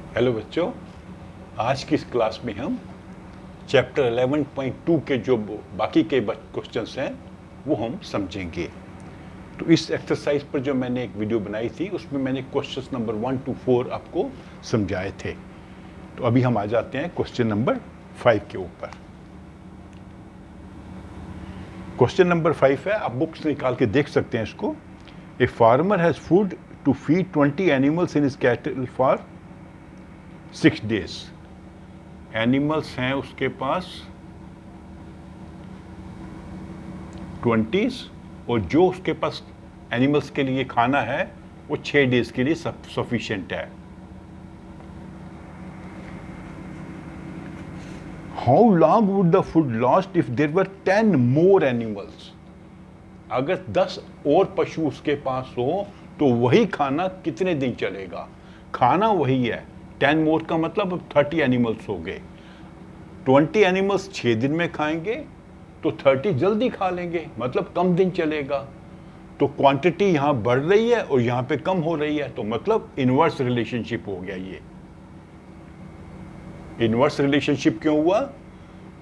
Hello बच्चों, आज की इस क्लास में हम चैप्टर 11.2 के जो बाकी के क्वेश्चंस हैं वो हम समझेंगे। तो इस एक्सरसाइज पर जो मैंने एक वीडियो बनाई थी उसमें मैंने क्वेश्चंस नंबर 1 to 4 आपको समझाए थे। तो अभी हम आ जाते हैं क्वेश्चन नंबर 5 के ऊपर। क्वेश्चन नंबर 5 है, आप बुक्स निकाल के देख सकते हैं इसको। A farmer has food to feed 20 animals in his cattle for 6 days। Animals हैं उसके पास 20 और जो उसके पास एनिमल्स के लिए खाना है वो 6 डेज के लिए सफिशिएंट है। How long would the food last if there were 10 more animals. अगर 10 और पशु उसके पास हो तो वही खाना कितने दिन चलेगा। खाना वही है, 10 मोर का मतलब अब 30 एनिमल्स हो गए। 20 एनिमल्स 6 दिन में खाएंगे तो 30 जल्दी खा लेंगे, मतलब कम दिन चलेगा। तो क्वांटिटी यहां बढ़ रही है और यहां पे कम हो रही है, तो मतलब इनवर्स रिलेशनशिप हो गया। ये इनवर्स रिलेशनशिप क्यों हुआ?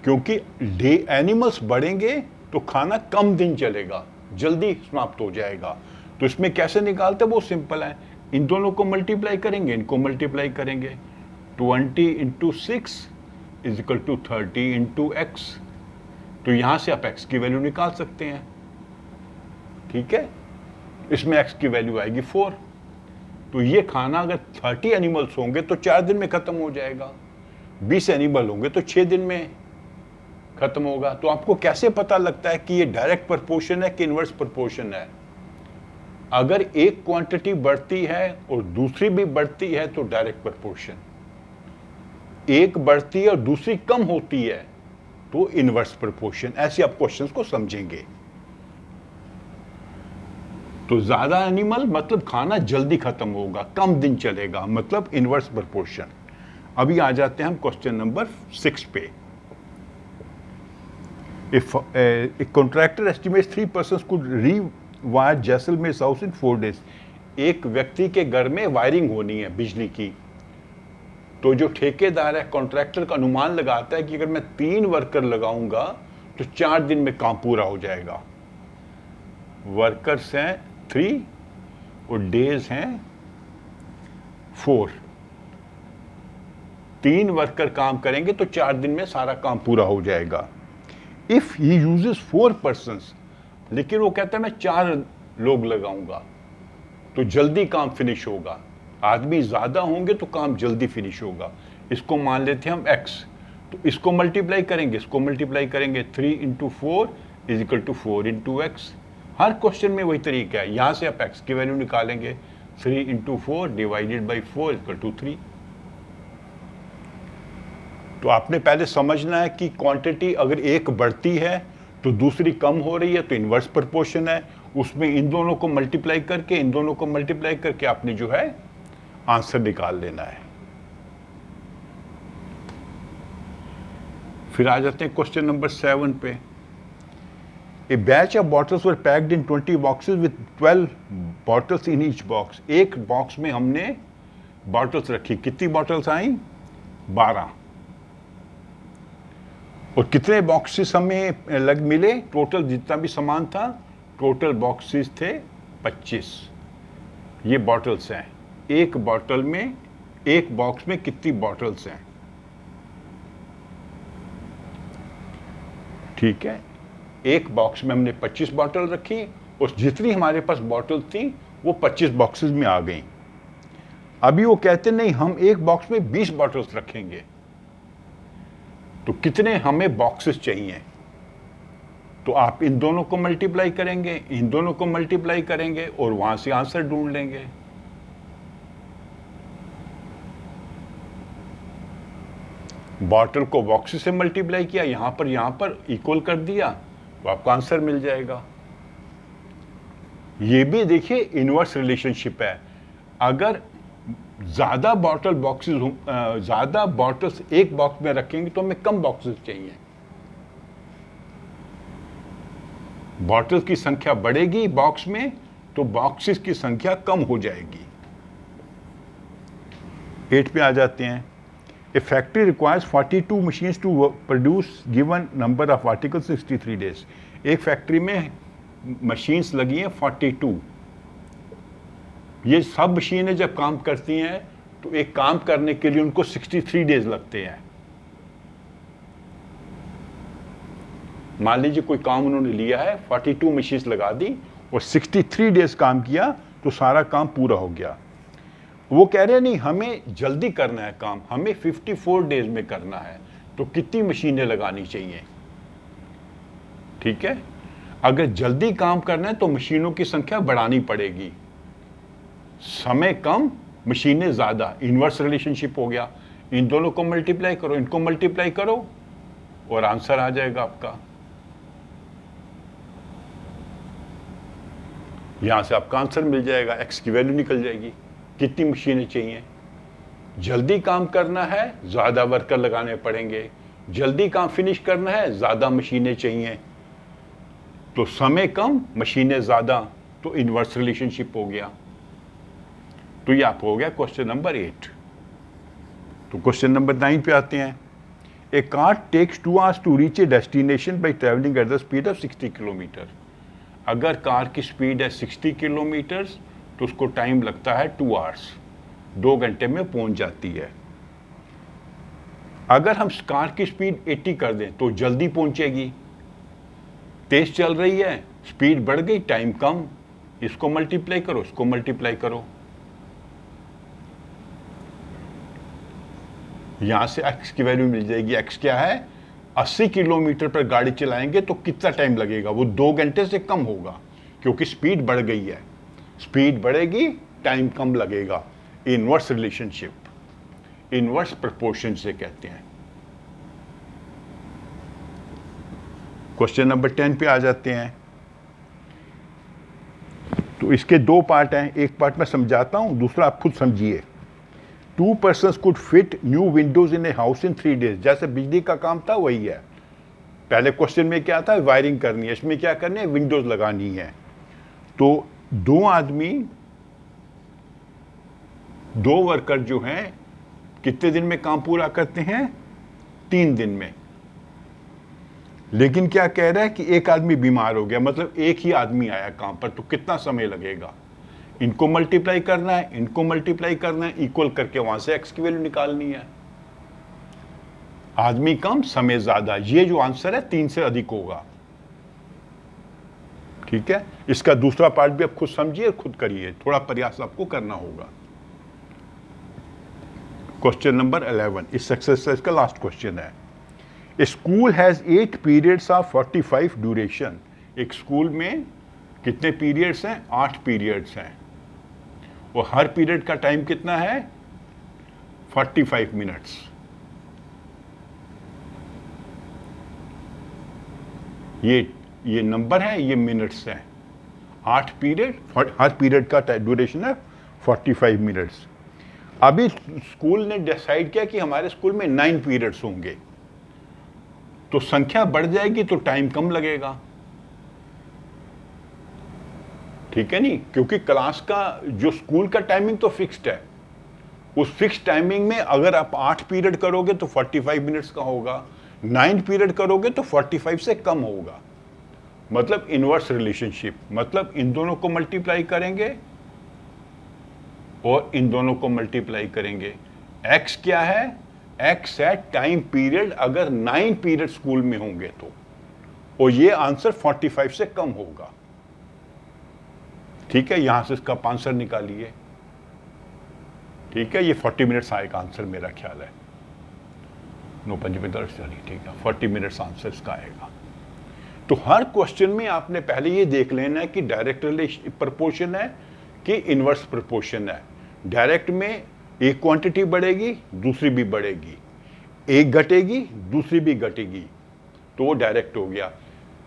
क्योंकि डे एनिमल्स बढ़ेंगे तो खाना कम दिन चलेगा, जल्दी समाप्त हो जाएगा। तो इसमें कैसे निकालते हैं वो सिंपल है, इन दोनों को मल्टीप्लाई करेंगे, इनको मल्टीप्लाई करेंगे। 20 into 6 is equal to 30 into x. तो यहां से आप x की वैल्यू निकाल सकते हैं। ठीक है, इसमें x की वैल्यू आएगी 4। तो ये खाना अगर 30 एनिमल्स होंगे तो 4 दिन में खत्म हो जाएगा, 20 एनिमल होंगे तो 6 दिन में खत्म होगा। तो आपको कैसे पता लगता है कि ये डायरेक्ट प्रोपोर्शन है कि इनवर्स प्रोपोर्शन है? अगर एक क्वांटिटी बढ़ती है और दूसरी भी बढ़ती है तो डायरेक्ट प्रोपोर्शन, एक बढ़ती है और दूसरी कम होती है तो इनवर्स प्रोपोर्शन। ऐसे आप क्वेश्चंस को समझेंगे। तो ज्यादा एनिमल मतलब खाना जल्दी खत्म होगा, कम दिन चलेगा, मतलब इनवर्स प्रोपोर्शन। अभी आ जाते हैं हम क्वेश्चन नंबर 6 पे। If a contractor estimates 3 persons could rewire Jaisalmer house in 4 days। एक व्यक्ति के घर में वायरिंग होनी है बिजली की, तो जो ठेकेदार है, कॉन्ट्रैक्टर का अनुमान लगाता है कि अगर मैं 3 वर्कर लगाऊंगा तो 4 दिन में काम पूरा हो जाएगा। वर्कर्स हैं 3 और डेज हैं 4। 3 वर्कर काम करेंगे तो 4 दिन में सारा काम पूरा हो जाएगा। इफ ही यूजेस 4 persons, लेकिन वो कहता है मैं 4 लोग लगाऊंगा तो जल्दी काम फिनिश होगा। आदमी ज्यादा होंगे तो काम जल्दी फिनिश होगा। इसको मान लेते हैं हम x। तो इसको मल्टीप्लाई करेंगे, इसको मल्टीप्लाई करेंगे, 3 into 4 is equal to 4 into x. हर क्वेश्चन में वही तरीका है, यहां से आप x की वैल्यू निकालेंगे, 3 into 4 divided by 4 equal to 3। तो आपने पहले समझना है कि क्वांटिटी अगर एक बढ़ती है तो दूसरी कम हो रही है तो इनवर्स प्रोपोर्शन है। उसमें इन दोनों को मल्टीप्लाई करके, इन दोनों को मल्टीप्लाई करके आपने जो है आंसर निकाल लेना है। फिर आ जाते हैं क्वेश्चन नंबर 7 पे। A batch of bottles were packed in 20 boxes with 12 bottles in each box. एक बॉक्स में हमने बॉटल्स रखी, कितनी बॉटल्स आई? 12। और कितने बॉक्सेस हमें लग मिले? टोटल जितना भी सामान था, टोटल बॉक्सेस थे 25। ये बॉटल्स हैं। एक बॉटल में, एक बॉक्स में कितनी बॉटल्स हैं? ठीक है, एक बॉक्स में हमने 25 बॉटल रखी और जितनी हमारे पास बॉटल थी वो 25 बॉक्सेस में आ गई। अभी वो कहते नहीं, हम एक बॉक्स में 20 बॉटल्स रखेंगे। तो कितने हमें बॉक्सेस चाहिए? तो आप इन दोनों को मल्टीप्लाई करेंगे, इन दोनों को मल्टीप्लाई करेंगे और वहां से आंसर ढूंढ लेंगे। बॉटल को बॉक्सेस से मल्टीप्लाई किया, यहां पर इक्वल कर दिया तो आपको आंसर मिल जाएगा। ये भी देखिए इनवर्स रिलेशनशिप है। अगर ज्यादा बॉटल्स एक बॉक्स में रखेंगे तो हमें कम बॉक्सेस चाहिए। बॉटल्स की संख्या बढ़ेगी बॉक्स में तो बॉक्सेस की संख्या कम हो जाएगी। 8 पे आ जाते हैं। A factory requires 42 machines to produce given number of articles 63 days. एक फैक्ट्री में मशीन्स लगी हैं 42। ये सब मशीनें जब काम करती हैं तो एक काम करने के लिए उनको 63 डेज लगते हैं। मान लीजिए कोई काम उन्होंने लिया है, 42 मशीन्स लगा दी और 63 डेज काम किया तो सारा काम पूरा हो गया। वो कह रहे हैं नहीं, हमें जल्दी करना है काम, हमें 54 डेज में करना है, तो कितनी मशीनें लगानी चाहिए? ठीक है, अगर जल्दी काम करना है तो मशीनों की संख्या बढ़ानी पड़ेगी। समय कम, मशीनें ज्यादा, इनवर्स रिलेशनशिप हो गया। इन दोनों को मल्टीप्लाई करो, इनको मल्टीप्लाई करो और आंसर आ जाएगा आपका। यहां से आपका आंसर मिल जाएगा, एक्स की वैल्यू निकल जाएगी। कितनी मशीनें चाहिए? जल्दी काम करना है, ज्यादा वर्कर लगाने पड़ेंगे। जल्दी काम फिनिश करना है, ज्यादा मशीनें चाहिए। तो समय कम, मशीनें ज्यादा, तो इनवर्स रिलेशनशिप हो गया। तो ये आप हो गया क्वेश्चन नंबर 8। तो क्वेश्चन नंबर 9 पे आते हैं। A car takes 2 hours to reach a destination by travelling at the speed of 60 kilometre. अगर कार की स्पीड है 60 किलोमीटर तो उसको टाइम लगता है 2 hours, 2 घंटे में पहुंच जाती है। अगर हम कार की स्पीड 80 कर दें तो जल्दी पहुंचेगी। तेज चल रही है, स्पीड बढ़ गई, टाइम कम। इसको मल्टीप्लाई करो, इसको मल्टीप्लाई करो। यहां से एक्स की वैल्यू मिल जाएगी। एक्स क्या है? 80 किलोमीटर पर गाड़ी चलाएंगे तो कितना टाइम लगेगा? वो 2 घंटे से कम होगा, क्योंकि स्पीड बढ़ गई है। स्पीड बढ़ेगी, टाइम कम लगेगा। इनवर्स रिलेशनशिप, इनवर्स प्रोपोर्शन से कहते हैं। क्वेश्चन नंबर 10 पे आ जाते हैं। तो इसके 2 पार्ट हैं, एक पार्ट मैं समझाता हूं, दूसरा आप खुद समझिए। 2 persons could fit new windows in a house in 3 days। जैसे बिजली का काम था वही है। पहले क्वेश्चन में क्या था? वायरिंग करनी है, इसमें क्या करनी है? विंडोज लगानी है। तो 2 आदमी, 2 वर्कर जो हैं कितने दिन में काम पूरा करते हैं? 3 दिन में। लेकिन क्या कह रहा है कि एक आदमी बीमार हो गया, मतलब एक ही आदमी आया काम पर, तो कितना समय लगेगा? इनको मल्टीप्लाई करना है, इनको मल्टीप्लाई करना है, इक्वल करके वहां से एक्स की वैल्यू निकालनी है। आदमी कम, समय ज्यादा, ये जो आंसर है 3 से अधिक होगा। ठीक है, इसका दूसरा पार्ट भी आप खुद समझिए, खुद करिए, थोड़ा प्रयास आपको करना होगा। क्वेश्चन नंबर 11 इस एक्सरसाइज का लास्ट क्वेश्चन है। A school has 8 periods of 45 duration. एक स्कूल में कितने पीरियड्स हैं? 8 पीरियड्स हैं, और हर पीरियड का टाइम कितना है? 45 मिनट्स। ये नंबर है, ये मिनट्स हैं। 8 पीरियड, हर पीरियड का ड्यूरेशन है 45 मिनट्स। अभी स्कूल ने डिसाइड किया कि हमारे स्कूल में 9 पीरियड्स होंगे, तो संख्या बढ़ जाएगी तो टाइम कम लगेगा। ठीक है नहीं, क्योंकि क्लास का जो स्कूल का टाइमिंग तो फिक्स्ड है। उस फिक्स टाइमिंग में अगर आप 8 पीरियड करोगे तो 45 मिनट्स का होगा, 9 पीरियड करोगे तो 45 से कम होगा। मतलब इनवर्स रिलेशनशिप, मतलब इन दोनों को मल्टीप्लाई करेंगे और इन दोनों को मल्टीप्लाई करेंगे। एक्स क्या है? एक्स है टाइम पीरियड अगर 9 पीरियड स्कूल में होंगे तो, और ये आंसर 45 से कम होगा। ठीक है, यहां से इसका आंसर निकालिए। ठीक है, ये 40 मिनट्स आएगा आंसर, मेरा ख्याल है। 9×5 चलिए, ठीक है, 40 मिनट्स आंसर इसका आएगा। तो हर क्वेश्चन में आपने पहले ये देख लेना है कि डायरेक्ट रिलेशन प्रोपोर्शन है कि इनवर्स प्रोपोर्शन है। डायरेक्ट में एक क्वांटिटी बढ़ेगी, दूसरी भी बढ़ेगी, एक घटेगी, दूसरी भी घटेगी, तो वो डायरेक्ट हो गया।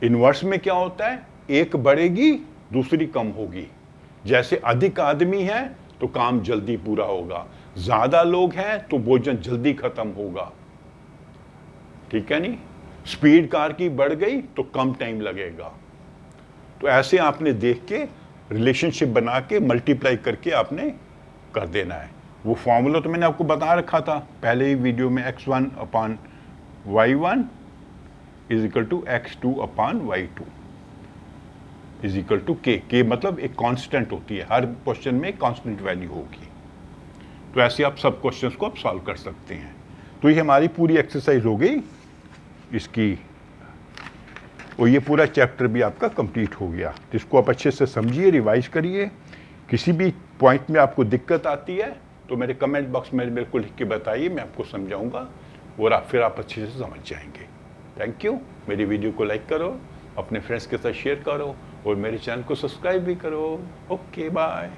इनवर्स में क्या होता है? एक बढ़ेगी, दूसरी कम होगी। जैसे अधिक आदमी है तो काम जल्दी पूरा होगा, ज्यादा लोग हैं तो भोजन जल्दी खत्म होगा। ठीक है नहीं, स्पीड कार की बढ़ गई तो कम टाइम लगेगा। तो ऐसे आपने देख के रिलेशनशिप बना के मल्टीप्लाई करके आपने कर देना है। वो फॉर्मूला तो मैंने आपको बता रखा था पहले ही वीडियो में, x1/y1 is equal to x2/y2 is equal to k मतलब एक कांस्टेंट होती है, हर क्वेश्चन में कांस्टेंट वैल्यू होगी। तो ऐसे आप सब क्वेश्चंस को आप सॉल्व कर सकते हैं। तो ये हमारी पूरी एक्सरसाइज हो गई इसकी, और ये पूरा चैप्टर भी आपका कंप्लीट हो गया। तो इसको आप अच्छे से समझिए, रिवाइज करिए। किसी भी पॉइंट में आपको दिक्कत आती है तो मेरे कमेंट बॉक्स में मेरे को लिख के बताइए, मैं आपको समझाऊंगा और फिर आप अच्छे से समझ जाएंगे। Thank you. मेरी वीडियो को लाइक करो, अपने फ्रेंड्स के साथ शेयर करो और मेरे चैनल को सब्सक्राइब भी करो। Okay bye.